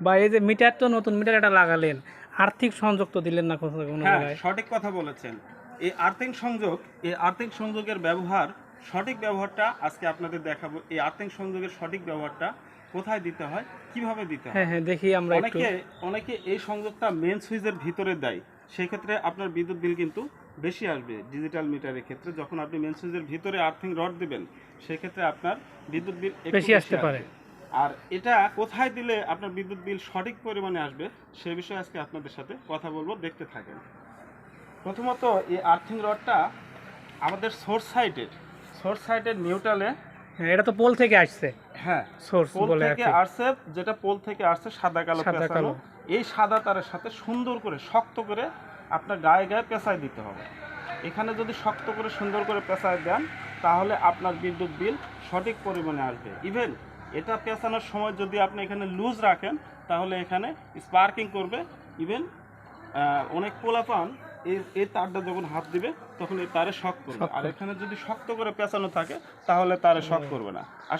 বা এই যে মিটার, তো নতুন মিটার এটা লাগালেন, আর্থিক সংযোগ তো দিলেন না কোনো কোনো হ্যাঁ, জায়গায়। সঠিক কথা বলেছেন। এই আর্থিং সংযোগের ব্যবহার, সঠিক ব্যবহারটা আজকে আপনাদের দেখাবো। এই আর্থিং সংযোগের সঠিক ব্যবহারটা কোথায় দিতে হয়, কিভাবে দিতে হ্যাঁ হয়। হ্যাঁ, দেখি আমরা একটু। অনেকে এই সংযোগটা মেন সুইচের ভিতরে দেয়, সেই ক্ষেত্রে আপনার বিদ্যুৎ বিল কিন্তু বেশি আসবে। ডিজিটাল মিটারের ক্ষেত্রে যখন আপনি মেন সুইচের ভিতরে আর্থিং রড দিবেন, সেক্ষেত্রে আপনার বিদ্যুৎ বিল একটু বেশি বেশি আসতে পারে। আসবে। আর এটা কোথায় দিলে আপনার বিদ্যুৎ বিল সঠিক পরিমাণে আসবে, সে বিষয়ে আজকে আপনাদের সাথে কথা বলবো, দেখতে থাকেন। প্রথমত এই আর্থিং রডটা আমাদের সোর্স সাইটের নিউট্রালে। হ্যাঁ, এটা তো পোল থেকে আসছে, হ্যাঁ, সোর্স পোল বলে আর থেকে কি। আসছে, যেটা পোল থেকে আসছে সাদা কালো সাদা পেঁচানো। কালো। এই সাদা তারের সাথে সুন্দর করে শক্ত করে আপনার গায়ে গায়ে পেঁচায় দিতে হবে। এখানে যদি শক্ত করে সুন্দর করে পেঁচায় দেন, তাহলে আপনার বিদ্যুৎ বিল সঠিক পরিমাণে আসবে। ইভেন এটা পেঁচানোর সময় যদি আপনি এখানে লুজ রাখেন, তাহলে এখানে স্পার্কিং করবে। ইভেন অনেক পোলাপান এই তারটা যখন হাত দিবে, তখন এই তারে শক করবে। আর এখানে যদি শক্ত করে পেঁচানো থাকে, তাহলে তারে শক করবে না।